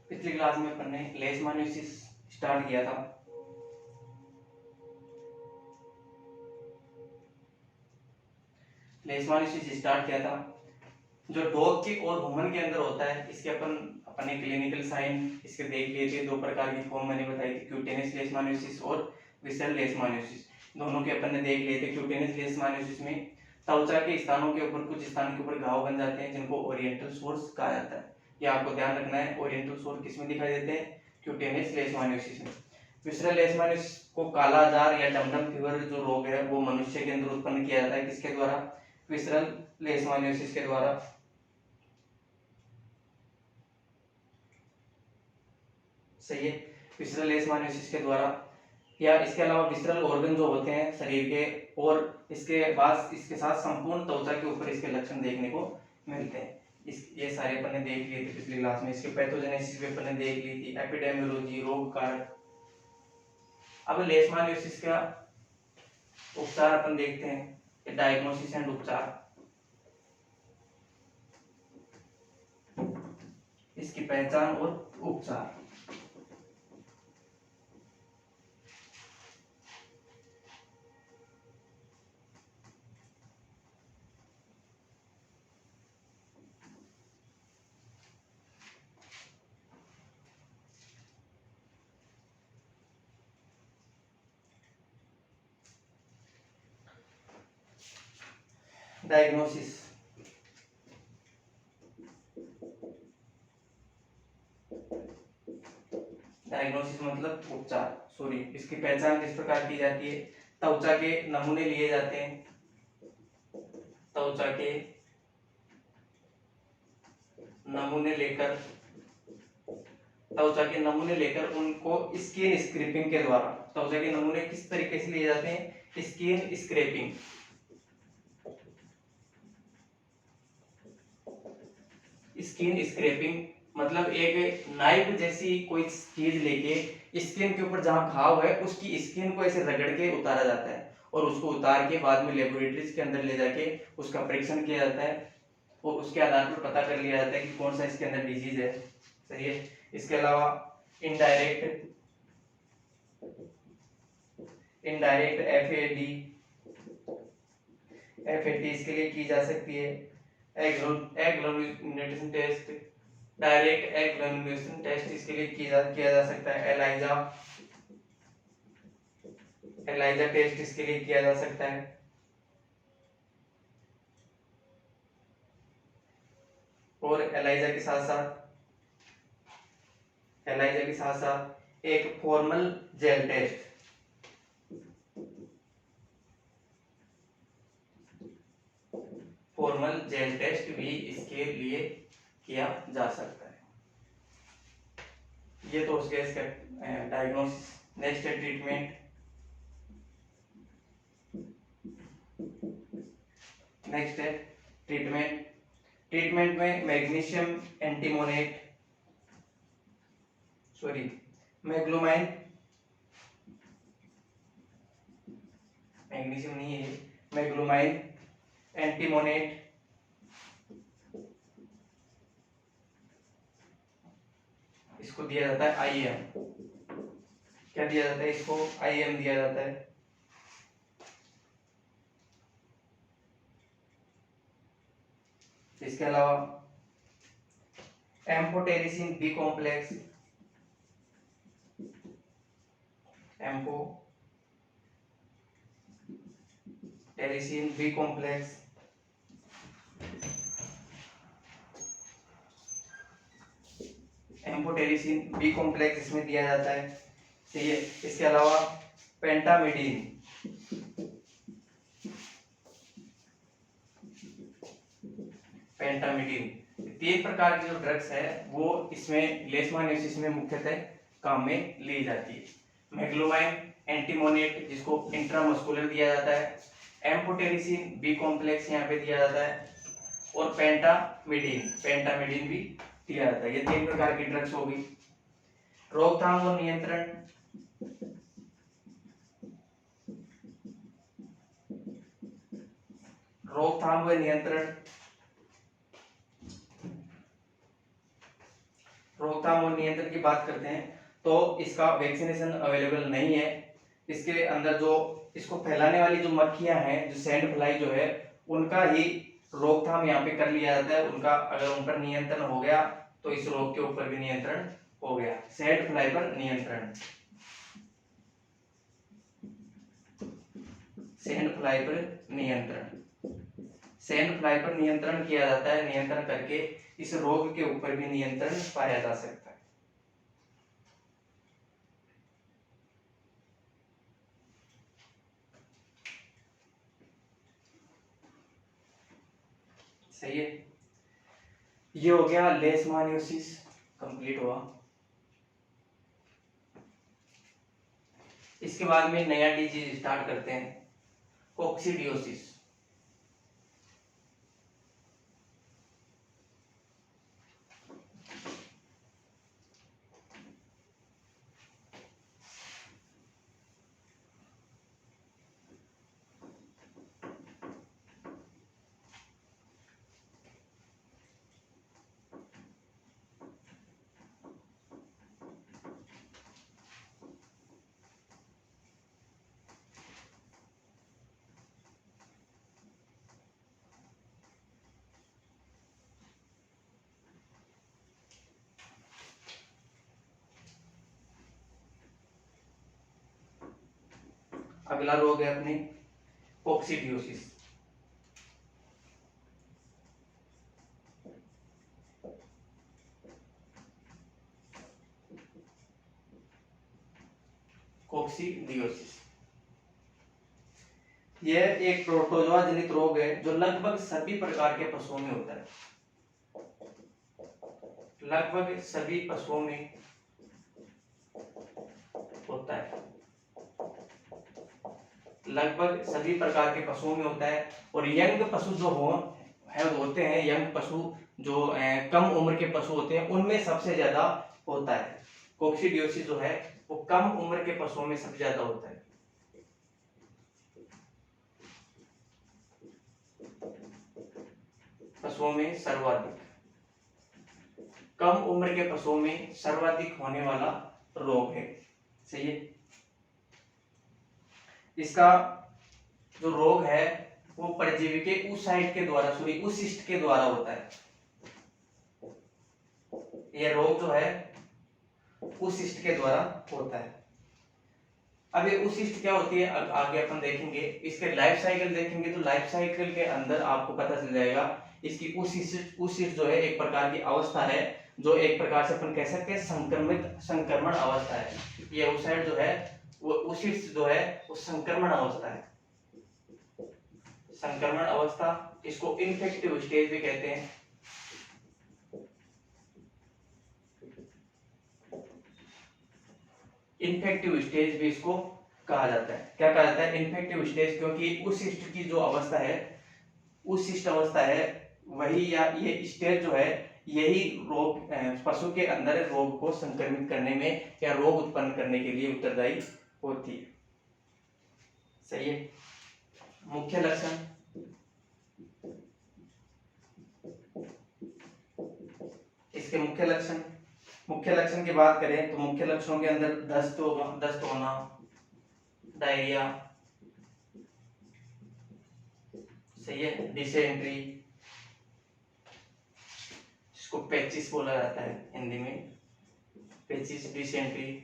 पिछली क्लास में अपन ने लेशमानियोसिस स्टार्ट किया था। लेशमानियोसिस स्टार्ट किया था जो डॉग के और ह्यूमन के अंदर होता है। इसके अपने क्लिनिकल साइन इसके देख लिए थे। दो प्रकार की फॉर्म मैंने बताई थी, क्यूटेनियस लेशमानियोसिस और विसरल लेशमानियोसिस। दोनों के अपन ने देख लिए थे। क्यूटेनियस लेशमानियोसिस में त्वचा के स्थानों के ऊपर कुछ स्थानों के ऊपर घाव बन जाते हैं जिनको ओरिएंटल सोर्स कहा जाता है। ये आपको ध्यान रखना है। ओरिएंटल सोर्स किस में दिखाई देते हैं? क्यूटेनियस लेशमानियोसिस में। विसरल लेशमानियोसिस को काला जार या डमडम फीवर जो रोग है वो मनुष्य के अंदर उत्पन्न किया जाता है। किसके द्वारा? विसरल लेशमानियोसिस के द्वारा। सही है, विसरल लेशमानियोसिस के द्वारा। या इसके अलावा विसरल ऑर्गन जो होते हैं शरीर के, और इसके बाद इसके साथ संपूर्ण त्वचा के ऊपर इसके लक्षण देखने को मिलते हैं। ये सारे अपन ने देख लिए थे पिछली क्लास में। इसके पैथोजेनेसिस भी अपन ने देख ली थी, एपिडेमियोलॉजी, रोग कारक। अब लेशमानियोसिस का उपचार अपन देखते हैं, डायग्नोसिस एंड उपचार। इसकी पहचान और उपचार। डायग्नोसिस, डायग्नोसिस मतलब उपचार। सॉरी, इसकी पहचान किस प्रकार की जाती है? त्वचा के नमूने लिए जाते हैं। त्वचा के नमूने लेकर उनको स्किन स्क्रैपिंग के द्वारा, त्वचा के नमूने किस तरीके से लिए जाते हैं? Skin scrapping. स्किन स्क्रैपिंग मतलब एक नाइफ जैसी कोई चीज लेके स्किन के ऊपर जहां घाव है उसकी स्किन को ऐसे रगड़ के उतारा जाता है, और उसको उतार के बाद में लेबोरेटरीज के अंदर ले जाके उसका परीक्षण किया जाता है, और उसके आधार पर पता कर लिया जाता है कि कौन सा इसके अंदर डिजीज है। सही है। इसके अलावा इनडायरेक्ट एफएडी इसके लिए की जा सकती है। Agglutination test, direct agglutination test इसके लिए किया जा सकता है। एलाइजा टेस्ट इसके लिए किया जा सकता है। और एलाइजा के साथ एक फॉर्मल जेल टेस्ट, भी इसके लिए किया जा सकता है। ये तो उसके इसका डायग्नोसिस। नेक्स्ट है ट्रीटमेंट। ट्रीटमेंट में मैग्नीशियम एंटीमोनेट, मैग्लोमाइन, मैग्नीशियम नहीं है, मैग्लोमाइन एंटीमोनेट, इसको दिया जाता है आईएम। क्या दिया जाता है इसको? आईएम दिया जाता है। इसके अलावा amphotericin B complex, amphotericin B complex, इसमें दिया जाता है। ठीक है। इसके अलावा पेंटामिडीन, तीन प्रकार की जो ड्रग्स है वो इसमें लेशमानियोसिस में मुख्यतः काम में ली जाती है। मैग्लोमाइन एंटीमोनेट जिसको इंट्रामस्कुलर दिया जाता है, एम्फोटेरिसिन बी कॉम्प्लेक्स यहाँ पे दिया जाता है, और पेंटामिडीन भी दिया जाता है। ये तीन प्रकार की ड्रग्स होगी। रोकथाम और नियंत्रण। रोकथाम और नियंत्रण की बात करते हैं तो इसका वैक्सीनेशन अवेलेबल नहीं है। इसके अंदर जो इसको फैलाने वाली जो मक्खियां हैं, जो सैंड फ्लाई जो है, उनका ही रोकथाम यहाँ पे कर लिया जाता है। उनका अगर उन पर नियंत्रण हो गया तो इस रोग के ऊपर भी नियंत्रण हो गया। सैंड फ्लाई पर नियंत्रण, सैंड फ्लाई पर नियंत्रण, सैंड फ्लाई पर नियंत्रण किया जाता है। नियंत्रण करके इस रोग के ऊपर भी नियंत्रण पाया जा सकता है। सही है। ये हो गया लेशमानियोसिस, कंप्लीट हुआ। इसके बाद में नया डिजीज स्टार्ट करते हैं, कोक्सीडियोसिस। अगला रोग है अपने कोक्सीडियोसिस। कोक्सीडियोसिस यह एक प्रोटोजोआ जनित रोग है जो लगभग सभी प्रकार के पशुओं में होता है। लगभग सभी पशुओं में होता है, लगभग सभी प्रकार के पशुओं में होता है। और यंग पशु जो होते हैं, यंग पशु जो कम उम्र के पशु होते हैं, उनमें सबसे ज्यादा होता है। कोक्सीडियोसिस जो है वो कम उम्र के पशुओं में सबसे ज्यादा होता है। पशुओं में सर्वाधिक, कम उम्र के पशुओं में सर्वाधिक होने वाला रोग है। सही है। इसका जो रोग है वो परजीवी के oocyte के द्वारा, सॉरी oocyst के द्वारा होता है। यह रोग जो है oocyst के द्वारा होता है। अब ये oocyst क्या होती है आगे अपन देखेंगे। इसके लाइफ साइकिल देखेंगे तो लाइफ साइकिल के अंदर आपको पता चल जाएगा। इसकी oocyst जो है एक प्रकार की अवस्था है, जो एक प्रकार से अपन कह सकते हैं संक्रमण अवस्था है। ये oocyte जो है वो oocyst जो है वो संक्रमण अवस्था है, संक्रमण अवस्था। इसको इन्फेक्टिव स्टेज भी कहते हैं। इन्फेक्टिव स्टेज भी इसको कहा जाता है। क्या कहा जाता है? इन्फेक्टिव स्टेज, क्योंकि उस शिष्ट की जो अवस्था है, उस शिष्ट अवस्था है वही, या ये स्टेज जो है यही रोग पशु के अंदर रोग को संक्रमित करने में या रोग उत्पन्न करने के लिए उत्तरदायी होती है। सही है। मुख्य लक्षण, इसके मुख्य लक्षण की बात करें तो मुख्य लक्षणों के अंदर दस्त होना, डायरिया, सही है, डिसेंट्री, इसको पेचिस बोला जाता है हिंदी में, पेचिस, डिसेंट्री,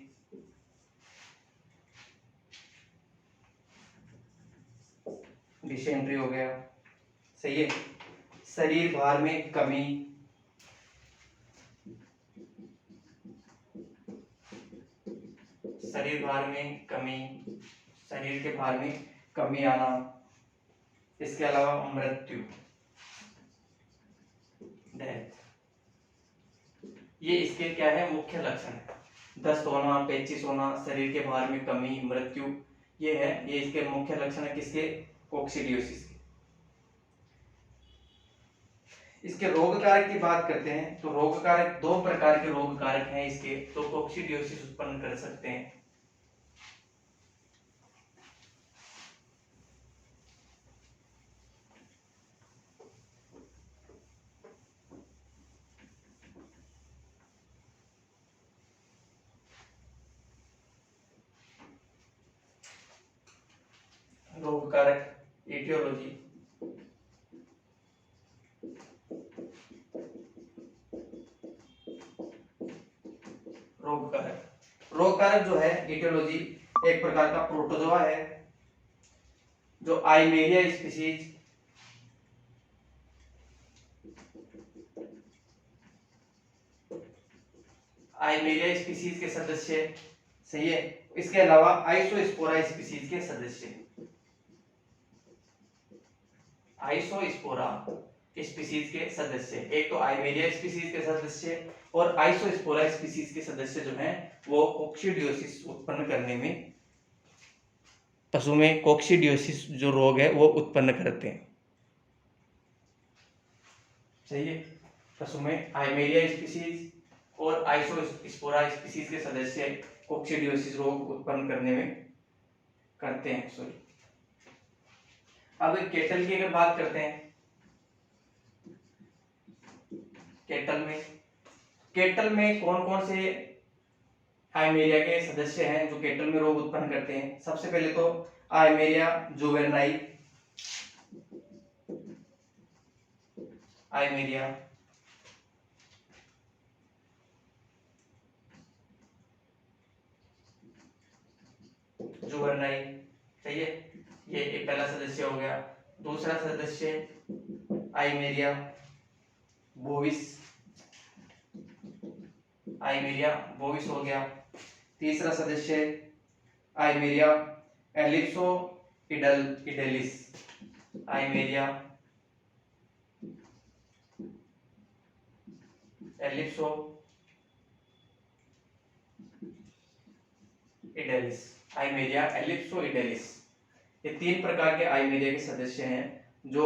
डिसेंट्री हो गया। सही है। शरीर भार में कमी, शरीर भार में कमी, शरीर के भार में कमी आना। इसके अलावा मृत्यु, डेथ, ये इसके क्या है? मुख्य लक्षण है। दस्त होना, पेचिस होना, शरीर के भार में कमी, मृत्यु, ये है, ये इसके मुख्य लक्षण है। किसके? कोक्सीडियोसिस के। इसके रोग कारक की बात करते हैं तो रोग कारक, दो प्रकार के रोग कारक हैं इसके, तो कोक्सीडियोसिस उत्पन्न कर सकते हैं। रोग कारक, एटियोलॉजी, रोग कारक। रोग कारक जो है एटियोलॉजी एक प्रकार का प्रोटोजोआ है जो आइमेरिया स्पीसीज आइमेरिया स्पीसीज के सदस्य, सही है। इसके अलावा आइसोस्पोरा स्पीसीज के सदस्य, आइसोस्पोरा स्पीसीज के सदस्य, एक तो आइमेरिया स्पीसीज के सदस्य और आइसोस्पोरा स्पीसीज के सदस्य जो हैं वो कोक्सीडियोसिस उत्पन्न करने में, पशु में कोक्सीडियोसिस जो रोग है वो उत्पन्न करते हैं, सही है। पशु में आइमेरिया स्पीसीज और आइसोस्पोरा स्पीसीज के सदस्य कोक्सीडियोसिस रोग उत्पन्न करने में करते हैं, सॉरी। अब केटल की अगर बात करते हैं, केटल में कौन कौन से आइमेरिया के सदस्य हैं जो केटल में रोग उत्पन्न करते हैं। सबसे पहले तो आइमेरिया जुवेनाई, आइमेरिया जुवेनाई, सही है, ये एक पहला सदस्य हो गया। दूसरा सदस्य आइमेरिया बोविस, आइमेरिया बोविस हो गया। तीसरा सदस्य आइमेरिया एलिप्सो इडेलिस, आइमेरिया एलिप्सो इडेलिस, आइमेरिया एलिप्सो इडेलिस। ये तीन प्रकार के आइमेरिया के सदस्य हैं जो,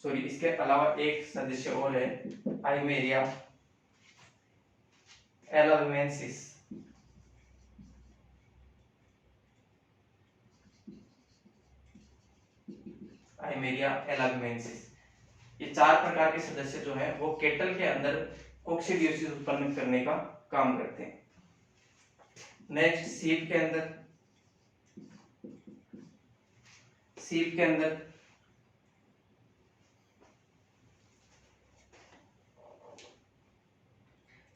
सॉरी, इसके अलावा एक सदस्य और है आइमेरिया एलाविमेंसिस, आइमेरिया एलाविमेंसिस। ये चार प्रकार के सदस्य जो हैं वो केटल के अंदर कोक्सीडियोसिस उत्पन्न करने का काम करते हैं। नेक्स्ट सीप के अंदर, सीप के अंदर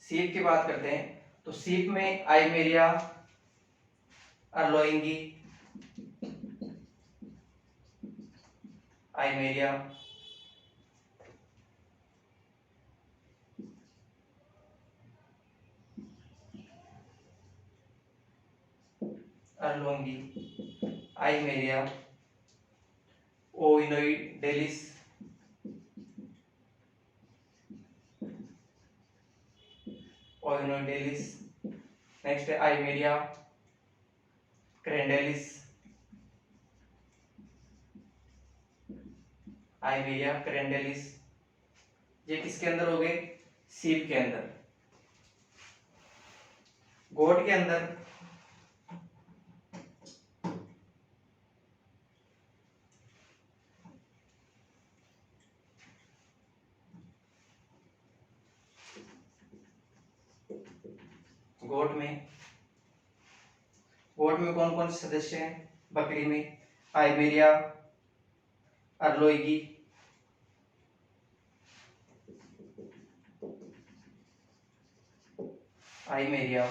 सीप की बात करते हैं तो सीप में आइमेरिया अर्लोइंगी, आइमेरिया अर्लोंगी, आइमेरिया ओविनोइडेलिस, ओविनोइडेलिस। नेक्स्ट है आइमेरिया क्रेंडेलिस, आइमेरिया क्रेंडेलिस। ये किसके अंदर हो गए? सीप के अंदर। गोट के अंदर गोट में कौन कौन से सदस्य हैं? बकरी में आइमेरिया अर्लोइगी, आइमेरिया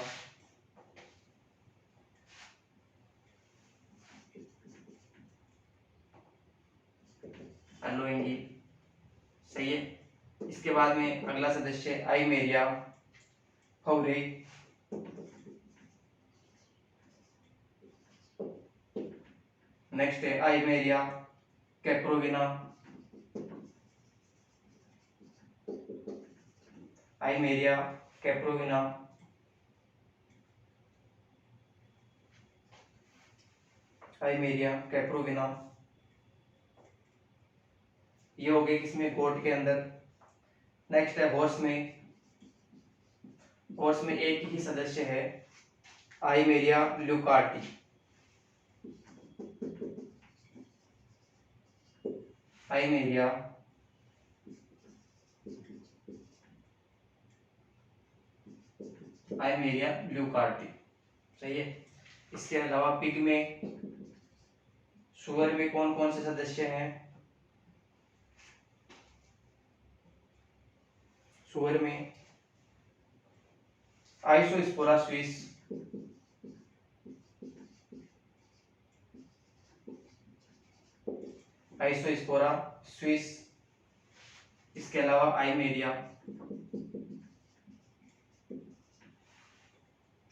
अर्लोइगी, सही है। इसके बाद में अगला सदस्य आइमेरिया फौरे, नेक्स्ट है आइमेरिया कैप्रोविना, आइमेरिया कैप्रोविना, आइमेरिया कैप्रोविना। ये हो गए किसमें? गोट के अंदर। नेक्स्ट है हॉर्स में। हॉर्स में एक ही सदस्य है आइमेरिया ल्यूकार्टी, आइमेरिया आइमेरिया ल्यूकार्टी, सही है। इसके अलावा पिग में सुअर में कौन कौन से सदस्य हैं? सुअर में आइसोस्पोरा स्विस, आइसोस्पोरा स्विस, इसके अलावा आइमेरिया,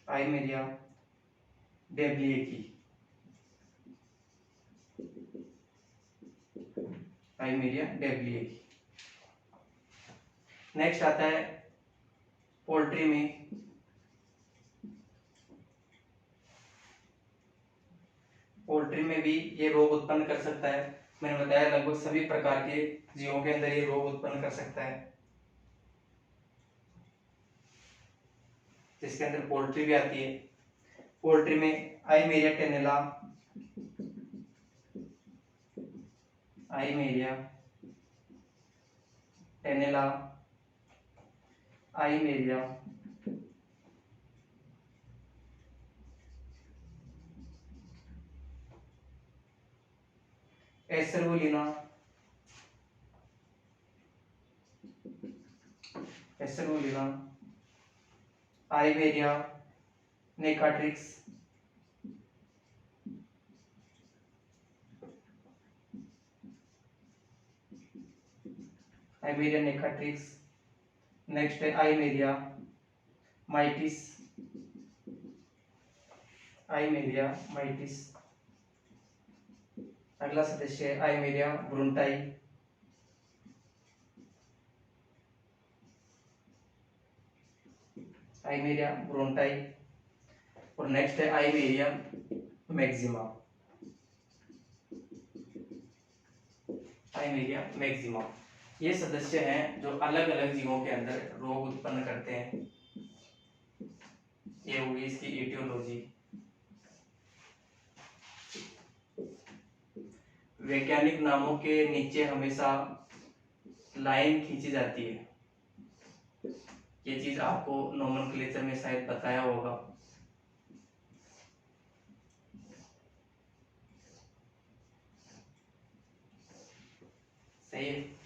आइमेरिया डेब्लिएकी, आइमेरिया डेब्लिएकी। नेक्स्ट आता है पोल्ट्री में, पोल्ट्री में भी ये रोग उत्पन्न कर सकता है। मैंने बताया लगभग सभी प्रकार के जीवों के अंदर ये रोग उत्पन्न कर सकता है, जिसके अंदर पोल्ट्री भी आती है। पोल्ट्री में आइमेरिया टेनेला, आइमेरिया टेनेला, आइमेरिया एसरवुलिना, एसरवुलिना, आइमेरिया नेकाट्रिक्स, आइमेरिया नेकाट्रिक्स। नेक्स्ट है आइमेरिया माइटिस, आइमेरिया माइटिस। अगला सदस्य है आइमेरिया ब्रुंटाई, आइमेरिया ब्रोंटाई। और नेक्स्ट है आइमेरिया मैक्सिमा, आइमेरिया मैक्सिमा। ये सदस्य हैं जो अलग अलग जीवों के अंदर रोग उत्पन्न करते हैं। ये होगी इसकी एटियोलॉजी। वैज्ञानिक नामों के नीचे हमेशा लाइन खींची जाती है। ये चीज आपको नोमेनक्लेचर में शायद बताया होगा। सही है।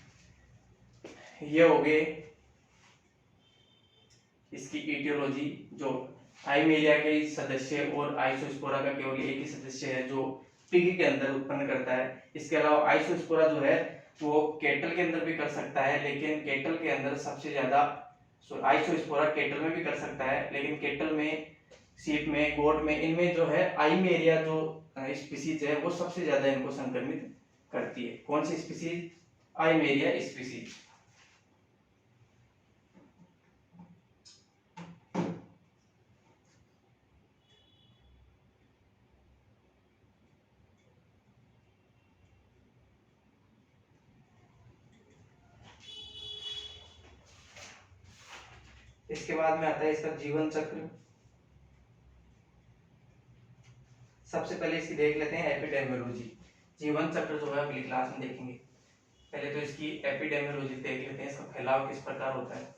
ये हो गए इसकी एटियोलॉजी। जो आइमेरिया के सदस्य और आइसोस्पोरा का केवल एक ही सदस्य है जो पिग के अंदर उत्पन्न करता है। इसके अलावा आइसोस्पोरा जो है वो केटल के अंदर भी कर सकता है, लेकिन केटल के अंदर सबसे ज्यादा आइसोस्पोरा केटल में भी कर सकता है, लेकिन केटल में, शीप में, गोट में, इनमें जो है आइमेरिया जो स्पीसीज है वो सबसे ज्यादा इनको संक्रमित करती है। कौन सी स्पीसीज? आइमेरिया स्पीसीज। इसके बाद में आता है इसका जीवन चक्र। सबसे पहले इसकी देख लेते हैं एपिडेमियोलॉजी। जीवन चक्र जो है अगली क्लास में देखेंगे। पहले तो इसकी एपिडेमियोलॉजी देख लेते हैं, इसका फैलाव किस प्रकार होता है।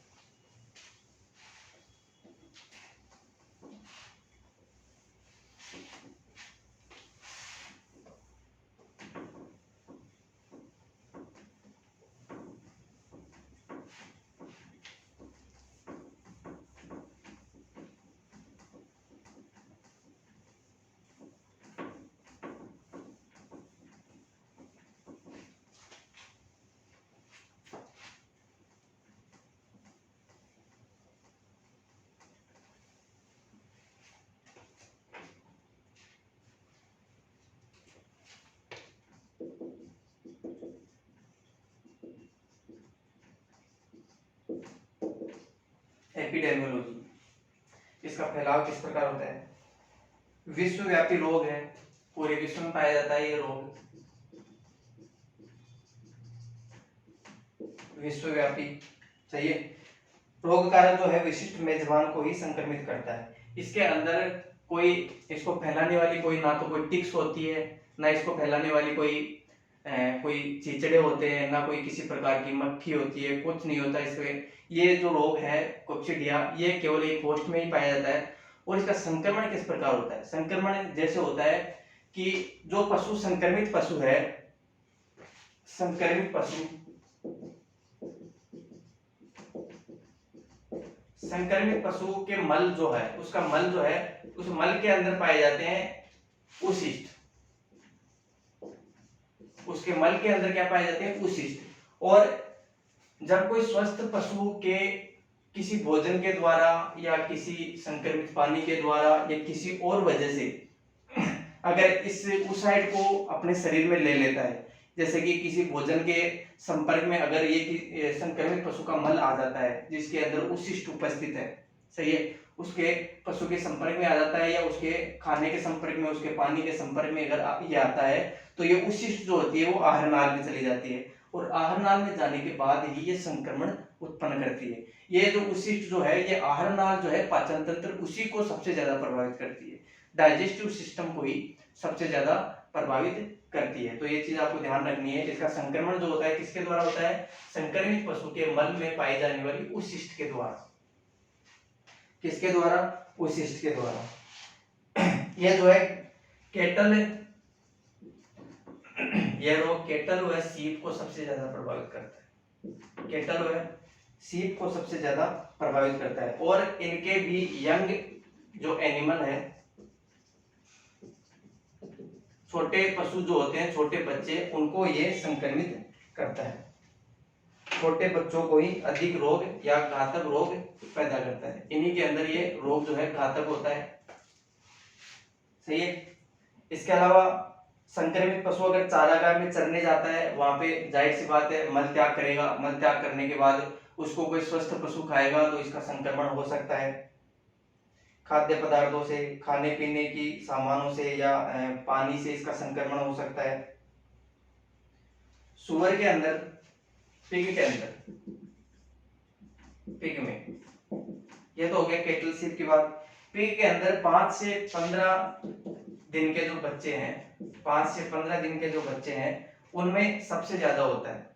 एपिडेमियोलॉजी, इसका फैलाव किस प्रकार होता है। विश्वव्यापी रोग है, पूरे विश्व में पाया जाता है ये रोग, विश्वव्यापी। चाहिए रोग कारक जो है विशिष्ट मेजबान को ही संक्रमित करता है। इसके अंदर कोई इसको फैलाने वाली कोई, ना तो कोई टिक्स होती है, ना इसको फैलाने वाली कोई चिचड़े होते हैं, ना कोई किसी प्रकार की मक्खी होती है, कुछ नहीं होता इसमें। ये जो रोग है कोक्सीडिया, ये केवल एक होस्ट में ही पाया जाता है। और इसका संक्रमण किस प्रकार होता है। संक्रमण जैसे होता है कि जो पशु संक्रमित पशु है, संक्रमित पशु के मल जो है, उसका मल जो है, उस मल के अंदर पाए जाते हैं उशिष्ट। उसके मल के अंदर क्या पाए जाते हैं? उशिष्ट। और जब कोई स्वस्थ पशु के किसी भोजन के द्वारा या किसी संक्रमित पानी के द्वारा या किसी और वजह से अगर इस उसाइड को अपने शरीर में ले लेता है, जैसे कि किसी भोजन के संपर्क में अगर ये संक्रमित पशु का मल आ जाता है जिसके अंदर उशिष्ट उपस्थित है, सही है, उसके पशु के संपर्क में आ जाता है या उसके खाने के संपर्क में, उसके पानी के संपर्क में अगर ये आता है, तो ये उशिष्ट जो होती है वो आहार नाल में चली जाती है और आहार नाल में जाने के बाद ही ये संक्रमण उत्पन्न करती है। ये जो उशिष्ट जो है, ये आहार नाल जो है, पाचन तंत्र उसी को सबसे ज्यादा प्रभावित करती है, डाइजेस्टिव सिस्टम को ही सबसे ज्यादा प्रभावित करती है। तो ये चीज आपको ध्यान रखनी है। इसका संक्रमण जो होता है किसके द्वारा होता है? संक्रमित पशु के मल में पाई जाने वाली उशिष्ट के द्वारा। किसके द्वारा? उशिष्ट के द्वारा। यह जो है केटल, यह रोग केटल व सीप को सबसे ज्यादा प्रभावित करता है। केटल व सीप को सबसे ज्यादा प्रभावित करता है और इनके भी यंग जो एनिमल है, छोटे पशु जो होते हैं, छोटे बच्चे, उनको ये संक्रमित करता है। छोटे बच्चों को ही अधिक रोग या घातक रोग पैदा करता है। इन्हीं के अंदर ये रोग जो है घातक होता है, सही है। इसके अलावा संक्रमित पशु अगर चारागाह में चरने जाता है, वहां पे जाहिर सी बात है मल त्याग करेगा, मल त्याग करने के बाद उसको कोई स्वस्थ पशु खाएगा तो इसका संक्रमण हो सकता है। खाद्य पदार्थों से, खाने पीने की सामानों से या पानी से इसका संक्रमण हो सकता है। सुअर के अंदर, पिग के अंदर, पिग में, ये तो हो गया केटल सीप की बात। पिग के अंदर 5 से 15 दिन के जो बच्चे हैं, 5 से 15 दिन के जो बच्चे हैं, उनमें सबसे ज्यादा होता है।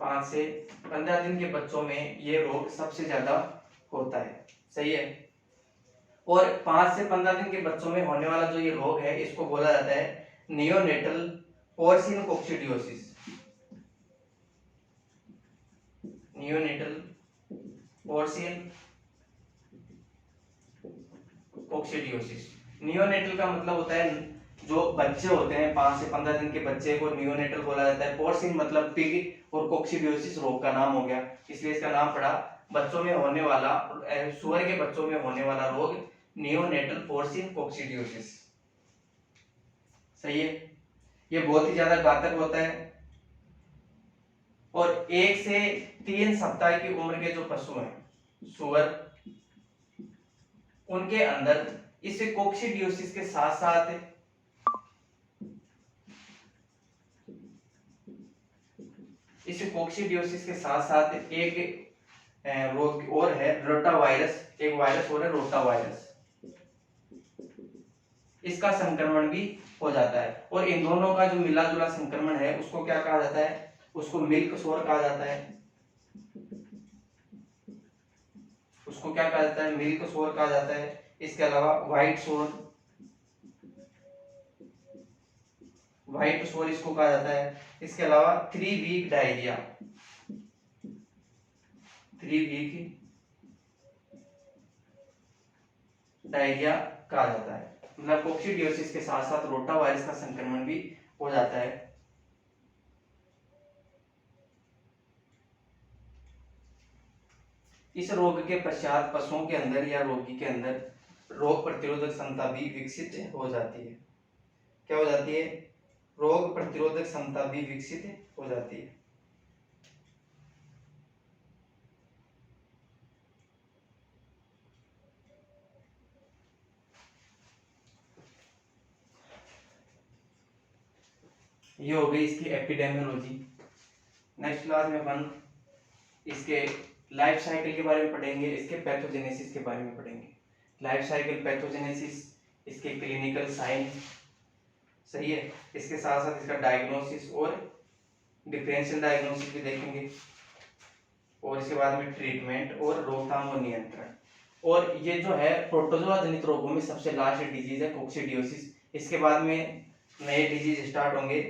5 से 15 दिन के बच्चों में ये रोग सबसे ज्यादा होता है, सही है। और 5 से 15 दिन के बच्चों में होने वाला जो ये रोग है, इसको बोला जाता है neonatal porcine coccidiosis. Neonatal porcine coccidiosis. Neonatal का मतलब होता है जो बच्चे होते हैं, 5 से 15 दिन के बच्चे को नियोनेटल बोला जाता है। पोर्सिन मतलब पिग और कोक्सीडियोसिस रोग का नाम हो गया, इसलिए इसका नाम पड़ा। बच्चों में होने वाला, सुअर के बच्चों में होने वाला रोग नियोनेटल पोर्सिन कोक्सीडियोसिस, सही है। ये बहुत ही ज्यादा घातक होता है और 1 से 3 सप्ताह की उम्र के जो पशु हैं, सुअर, उनके अंदर इस कोक्सीडियोसिस के साथ साथ एक रोग और है, रोटा वायरस। एक वायरस और है, रोटा वायरस। इसका संक्रमण भी हो जाता है और इन दोनों का जो मिला जुला संक्रमण है उसको क्या कहा जाता है? उसको मिल्क सोर कहा जाता है। उसको क्या कहा जाता है? मिल्क सोर कहा जाता है। इसके अलावा व्हाइट सोर इसको कहा जाता है। इसके अलावा 3 वीक डायरिया, 3 वीक डायरिया कहा जाता है। मतलब कोक्सीडियोसिस के साथ साथ रोटा वायरस का संक्रमण भी हो जाता है। इस रोग के पश्चात पशुओं के अंदर या रोगी के अंदर रोग प्रतिरोधक क्षमता भी विकसित हो जाती है। क्या हो जाती है? रोग प्रतिरोधक क्षमता भी विकसित हो जाती है। ये हो गई इसकी एपिडेमियोलॉजी। नेक्स्ट क्लास में अपन इसके लाइफ साइकिल के बारे में पढ़ेंगे, इसके पैथोजेनेसिस के बारे में पढ़ेंगे। लाइफ साइकिल, पैथोजेनेसिस, इसके क्लिनिकल साइन, सही है। इसके साथ साथ इसका डायग्नोसिस और डिफरेंशियल डायग्नोसिस भी देखेंगे और इसके बाद में ट्रीटमेंट और रोकथाम और नियंत्रण और ये जो है प्रोटोजोआ जनित रोगों में सबसे लास्ट डिजीज है कोक्सीडियोसिस। इसके बाद में नए डिजीज स्टार्ट होंगे।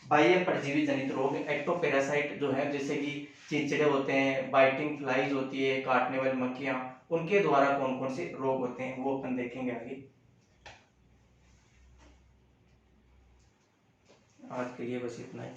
बाह्य परजीवी जनित रोग, एक्टोपैरासाइट जो है, जैसे कि चिड़चिड़े होते हैं, बाइटिंग फ्लाइज होती है, काटने वाली मक्खियां, उनके द्वारा कौन कौन से रोग होते हैं वो अपन देखेंगे आगे। आज के लिए बस इतना ही।